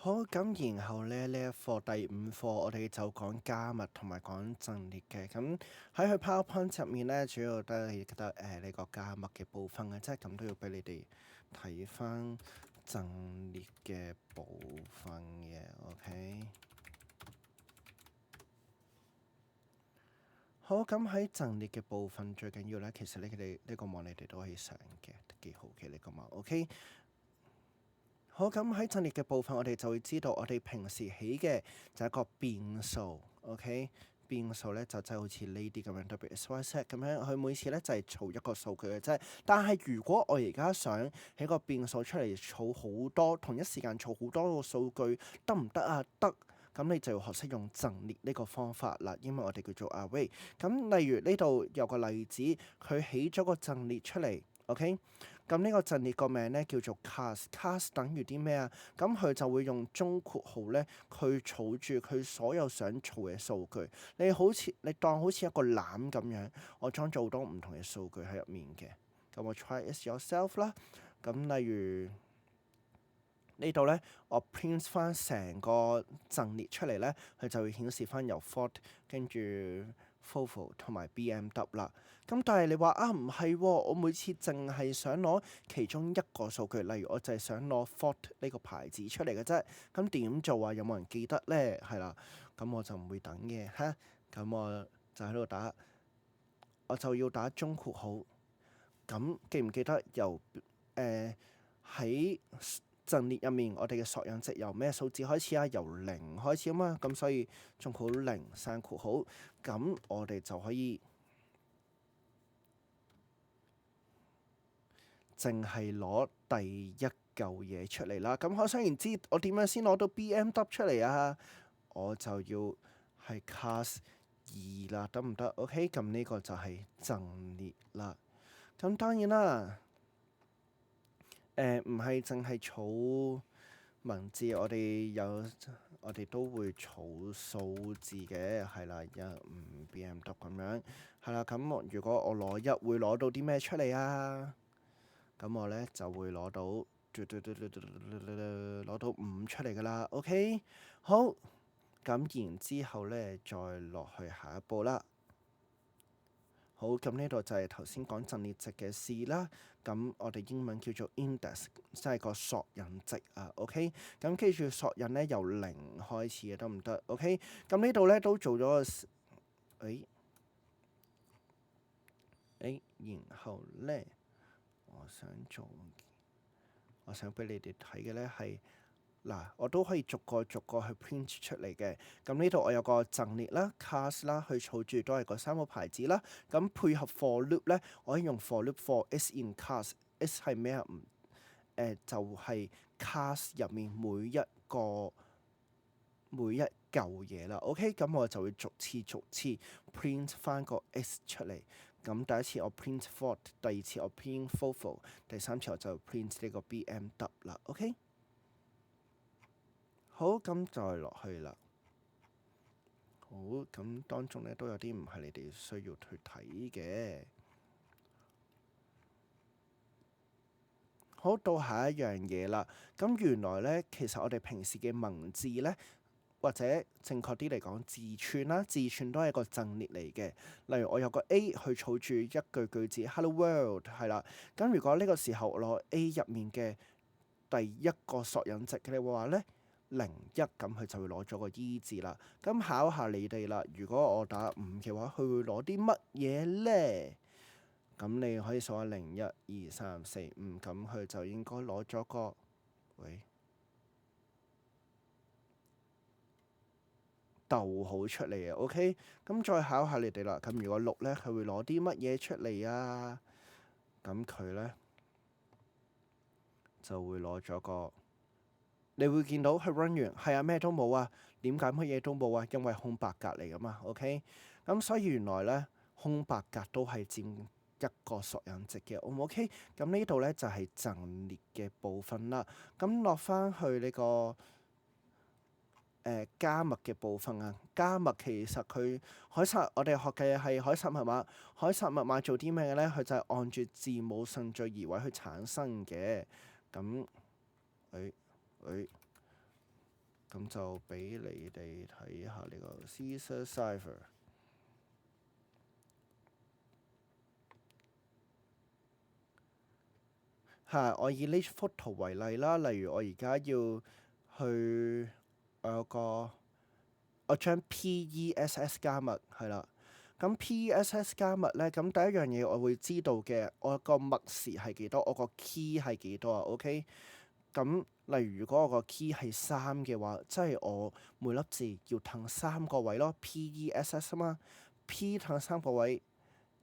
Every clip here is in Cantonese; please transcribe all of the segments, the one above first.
好，咁然後咧呢一課第五課我哋就講加密同埋講陣列嘅。咁喺佢 PowerPoint 入面咧，主要都係得呢個加密嘅部分嘅啫，咁都要俾你哋睇翻陣列嘅部分嘅。OK。好，咁喺陣列嘅部分最緊要咧，其實你哋呢個網你哋都可以上嘅，幾好嘅呢個網。OK。好，咁喺陣列嘅部分，我哋就會知道我哋平時起嘅就係一個變數，OK？變數咧就真係好似呢啲咁樣，WSYZ 咁樣，佢每次咧就係儲一個數據嘅啫。但係如果我而家想起個變數出嚟儲好多，同一時間儲好多個數據，得唔得啊？得。咁你就要學識用陣列呢個方法啦，因為我哋叫做 array。咁例如呢度有個例子，佢起咗個陣列出嚟。OK，咁呢個陣列個名咧叫做 class，class 等於啲咩啊？咁佢就會用中括號咧，去儲住佢所有想儲嘅數據。你當好似一個籃咁樣，我裝咗好多唔同嘅數據喺入面嘅。咁我 try it yourself 啦。咁例如呢度咧，我 print 翻成個陣列出嚟咧，佢就會顯示翻由 float 跟住 FOFO 同埋 BMW 啦。咁但係你話啊，唔係喎，我每次淨係想攞其中一個數據，例如我就係想攞 float 呢個牌子出嚟嘅啫。咁點做啊？有冇人記得咧？係啦，咁我就唔會等嘅嚇。咁我就喺度打，我就要打中括號。咁記唔記得由喺陣列入面，我哋嘅索引值由咩數字開始啊？由零開始啊嘛。咁所以中括號零刪括號，咁我哋就可以淨係攞第一嚿嘢出嚟啦。咁可想而知，我點樣先攞到 BMW 出嚟啊？我就要係 class 2啦，得唔得？OK，咁呢個就係陣列啦。咁當然啦，唔係淨係儲文字，我哋都會儲數字嘅，係啦，1、5 BMW 咁樣，係啦。咁如果我攞1會攞到啲咩出嚟啊？咁我咧就會攞到5出嚟噶啦。OK，好，咁然之後咧再落去下一步啦。好，咁呢度就係頭先講陣列值嘅事啦。咁我哋英文叫做 index，即係個索引值啊。OK，咁記住索引咧由0開始嘅，得唔得？OK，咁呢度咧都做咗個然後咧，我想俾你哋睇嘅咧係嗱，我都可以逐個去 print 出嚟嘅。咁呢度我有個陣列啦、class 啦，去儲住都係嗰3個牌子啦。咁配合 for loop 咧，我可以用 for loop for s in class。s 係咩啊？就係 class 入面每一嚿嘢啦。OK，咁我就會逐次 print 翻個 s 出嚟。咁第一次我 print float，第二次我 print FOFO，第三次我就 print 呢個 BMW 啦。OK。好，咁再落去啦。好，咁當中咧都有啲唔係你哋需要去睇嘅。好，到下一樣嘢啦。咁原來咧，其實我哋平時嘅文字咧，或者正確啲嚟講字串啦，字串都係一個陣列嚟嘅。例如我有個 A 去儲住一句字 Hello World 係啦。咁如果呢個時候我攞 A 入面嘅第一個索引值嘅話咧，01，咁佢就會攞咗個 E 字啦。咁考下你哋啦，如果我打5嘅話，佢會攞啲乜嘢咧？咁你可以數下0、1、2、3、4、5，咁佢就應該攞咗個逗號出嚟啊。OK，咁再考下你哋啦。咁如果6咧，佢會攞啲乜嘢出嚟啊？咁佢咧就會攞咗個。你會見到佢 run 完，係啊，咩都冇啊。點解乜嘢都冇啊？因為空白格嚟噶嘛。OK，咁所以原來咧空白格都係佔一個索引值嘅。OK，咁呢度咧就係陣列嘅部分啦。咁落翻去呢個加密嘅部分啊。加密其實我哋學嘅係凱撒密碼。凱撒密碼做啲咩嘅咧？佢就係按住字母順序移位去產生嘅。咁咁就俾你哋睇下呢個 Caesar Cipher。係，我以呢幅圖為例啦。例如我而家要去我將 PESS 加密係啦。咁 PESS 加密咧，咁第一樣嘢我會知道嘅，我個密匙係幾多，我個 key 係幾多啊？OK。咁例如如果我個 key 係3嘅話，即係我每粒字要騰3個位咯。PESS 啊嘛，P 騰3個位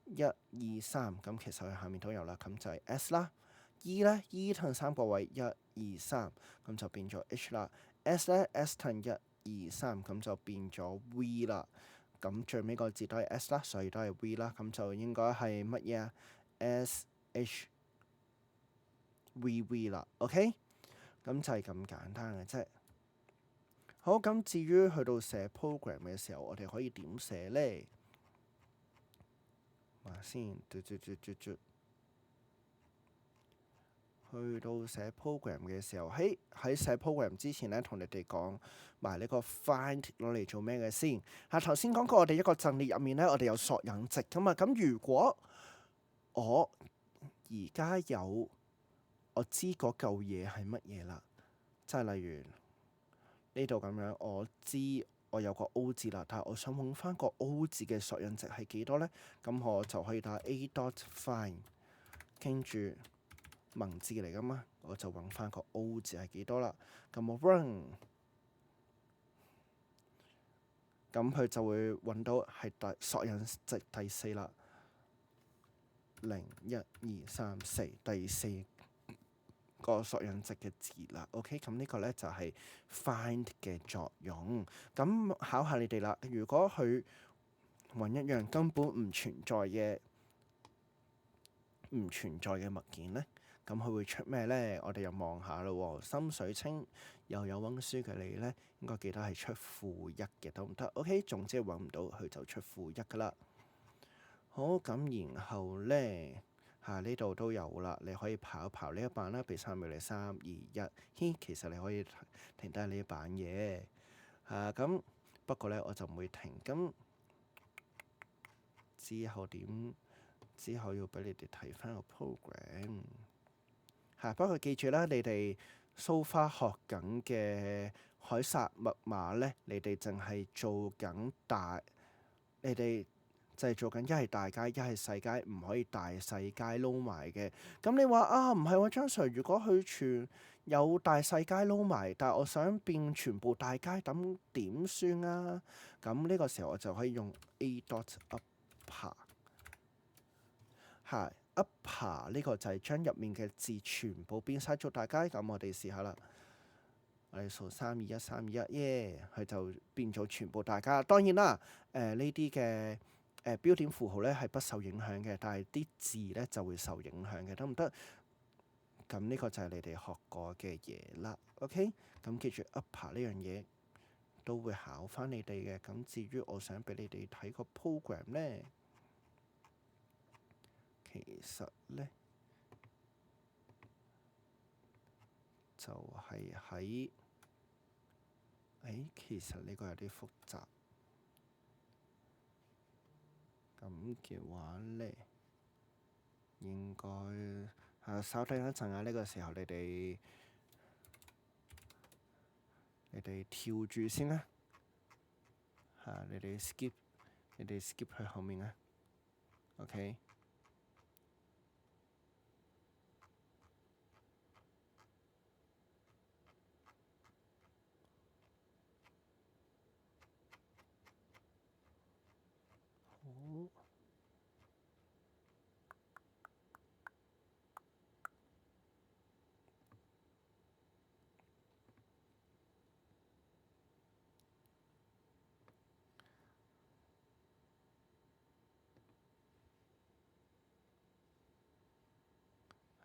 ，1、2、3。咁其實佢下面都有啦，咁就係 S 啦。E 咧，E 騰3個位，1、2、3，咁就變咗 H 啦。S 咧，S 騰1、2、3，咁就變咗 V 啦。咁最尾個字都係 S 啦，所以都係 V 啦。咁就應該係乜嘢啊？S H V V 啦。OK，咁就係咁簡單嘅啫。好，咁至於去到寫 program 嘅時候，我哋可以點寫呢？話先，去到寫 program 嘅時候，喺寫 program 之前咧，同你哋講埋呢個 find 攞嚟做咩嘅先。頭先講過，我哋一個陣列入面咧，我哋有索引值噶嘛。咁如果我而家我知嗰嚿嘢係乜嘢啦，即係例如呢度咁樣，我知我有個 O 字啦，但係我想揾翻個 O 字嘅索引值係幾多咧？咁我就可以打 A.find， 跟住文字嚟噶嘛，我就揾翻個 O 字係幾多啦。咁我 run， 咁佢就會揾到係索引值第4啦。0、1、2、3、4，第4個索引值嘅字啦。OK，咁呢個咧就係 find 嘅作用。咁考下你哋啦，如果佢揾一樣根本唔存在嘅物件咧，咁佢會出咩咧？我哋又望下咯。心水清又有溫書嘅你咧，應該記得係出負1嘅，得唔得？OK，總之揾唔到佢就出負1噶啦。好，咁然後咧呢度都有啦，你可以跑一跑呢一版啦，俾3秒你3、2、1。其實你可以停低呢一版嘢。咁不過咧我就唔會停。咁之後點？之後要俾你哋睇翻個 program。不過記住啦，你哋 so far 學緊嘅凱撒密碼咧，你哋淨係做緊你哋就係做緊一係大街一係細街，唔可以大細街撈埋嘅。咁你話啊，唔係喎，張 Sir，如果佢全有大細街撈埋，但係我想變全部大街，咁點算啊？咁呢個時候我就可以用 A.upper。upper 呢個就係將入面嘅字全部變晒做大街。咁我哋試下啦，我哋數3、2、1、3、2、1，耶！佢就變咗全部大街。當然啦，呢啲嘅標點符號咧係不受影響嘅，但係啲字咧就會受影響嘅，得唔得？咁呢個就係你哋學過嘅嘢啦。OK，咁記住 upper 呢樣嘢都會考翻你哋嘅。咁至於我想俾你哋睇個 program 咧。其實咧，就係其實呢個有啲複雜。咁嘅話咧，應該稍等一陣啊。呢個時候你哋跳住先啦。你哋 skip 去後面啊。OK。好。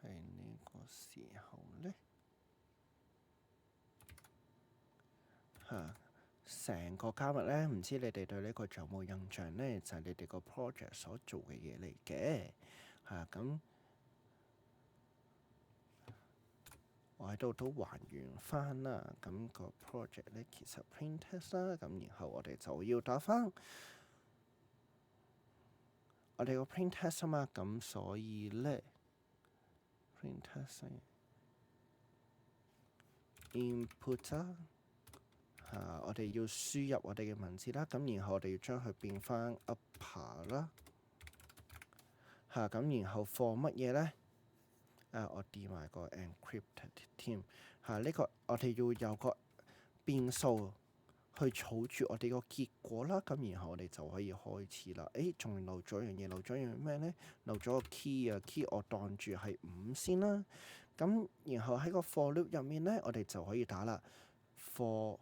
喺呢個時候咧，成個加密咧，唔知你哋對呢個仲有冇印象咧？就係你哋個 project 所做嘅嘢嚟嘅。咁我喺度都還原翻啦。咁個 project 咧其實 print test 啦，咁然後我哋就要打翻我哋個 print test 啊嘛，咁所以咧 print test input 啦。我哋要輸入我哋嘅文字啦，咁然後我哋要將佢變翻 upper 啦。咁然後 for 乜嘢咧？我 D 埋個 encrypted 添。呢個我哋要有個變數去儲住我哋個結果啦。咁然後我哋就可以開始啦。仲漏咗一樣嘢，漏咗一樣咩咧？漏咗個 key 啊，key 我當住係5先啦。咁然後喺個 for loop 入面咧，我哋就可以打啦。for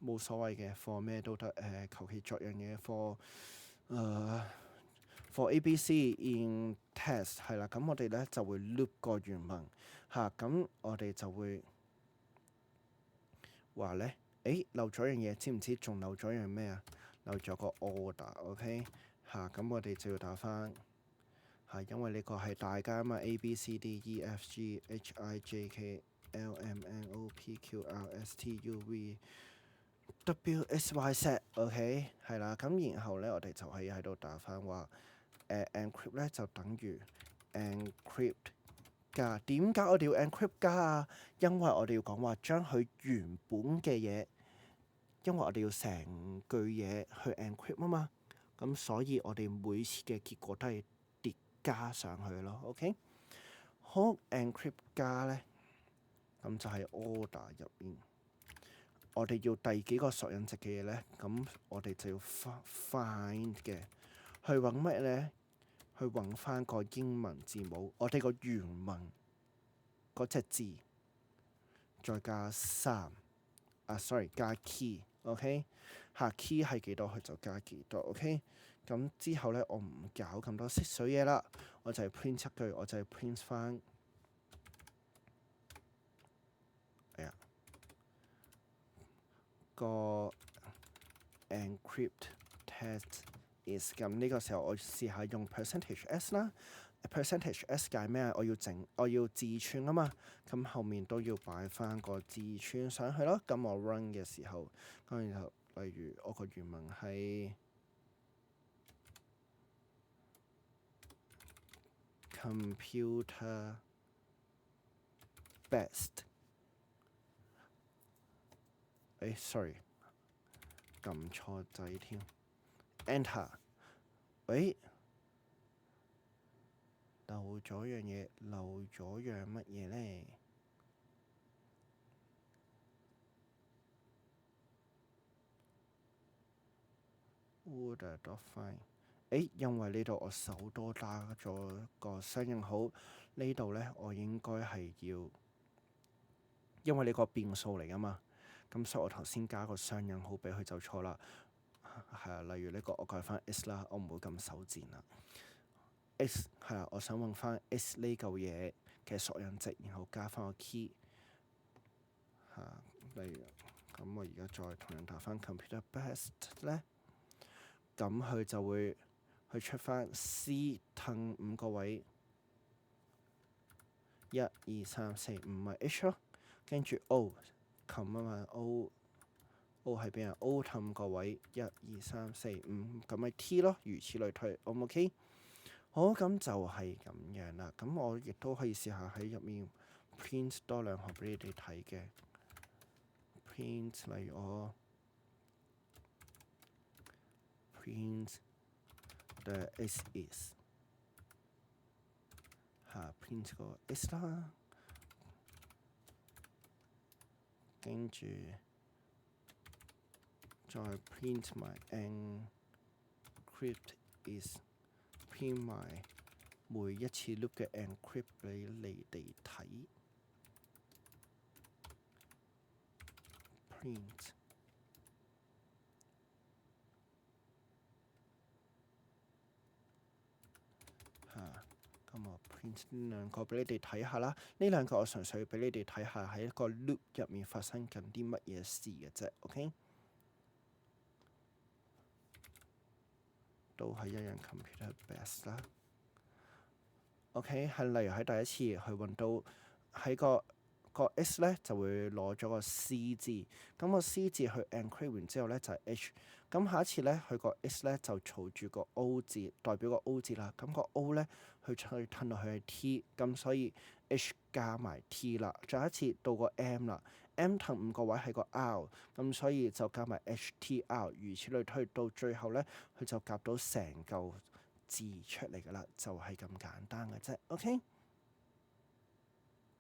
冇所謂嘅 for 咩都得，求其作樣嘢 for ABC in test 係啦，咁我哋咧就會 loop 個原文咁我哋就會話咧，漏咗樣嘢，知唔知仲漏咗樣咩啊？漏咗個 order，OK 咁我哋就要打翻因為呢個係大家啊嘛，A B C D E F G H I J K L M N O P Q R S T U V W X Y Z，OK 係啦，咁然後咧我哋就可以喺度打翻話encrypt 咧就等於 encrypt 加。點解我哋要 encrypt 加啊？因為我哋要講話將佢原本嘅嘢，因為我哋要成句嘢去 encrypt 啊嘛，咁所以我哋每次嘅結果都係疊加上去咯。OK， 好 encrypt 加咧，咁就係 order 入面。我哋要第幾個索引值嘅嘢咧？咁我哋就要 find 嘅，去揾咩咧？去揾翻個英文字母，我哋個原文嗰隻字，再加3，sorry 加 key，OK，key 係幾多佢就加幾多，OK。咁之後咧，我唔搞咁多色水嘢啦，我就係 print 一句，我就係 print 翻，個 encrypt test is。 咁呢個時候我試下用 percentage s 啦。percentage s 解咩啊？我要字串啊嘛，咁後面都要擺翻個字串上去咯。咁我 run 嘅時候，咁然後例如我個原文係 computer best，sorry 撳錯掣添 ，enter， 漏咗樣嘢，漏咗樣乜嘢咧？order dot find， 因為呢度我手多打咗個雙引號，呢度咧我應該係要，因為呢個變數嚟噶嘛，咁所以我頭先加個雙引號俾佢就錯啦。例如呢個我改翻 s 啦，我唔會咁手賤啦。s 我想揾翻 s 呢嚿嘢嘅索引值，然後加翻個 key 例如咁，我而家再同人打翻 computer best 咧，咁佢就會去出翻 C 褪5個位，1 2 3 4 5咪 H 咯，跟住 O 冚啊嘛 O 喺邊啊 O 褪5個位1 2 3 4 5咁咪 T 咯，如此類推，O 唔 OK？好，咁就係咁樣啦。咁我亦都可以試下喺入面 print 多兩行俾你哋睇嘅 print， 例如我 print the s is print 個 s 啦，跟住再 print 埋 encrypt is。print 埋每一次 loop 嘅 encrypt 俾你哋睇 print 咁我 print 呢兩個俾你哋睇下啦。呢兩個我純粹俾你哋睇下喺一個 loop 入面發生緊啲乜嘢事嘅啫。OK， 都係一樣 computer best 啦。OK， 係例如喺第一次去揾到喺個 S 咧就會攞咗個 C 字，咁個 C 字去 encrypt 完之後咧就係 H。咁下一次咧佢個 S 咧就儲住個 O 字，代表個 O 字啦。咁個 O 咧佢再褪落去係 T，咁所以 H 加埋 T 啦。再一次到個 M 啦，M 褪5個位係個 R，咁所以就加埋 HTR，如此類推，到最後咧佢就夾到成嚿字出嚟噶啦，就係咁簡單嘅啫。OK。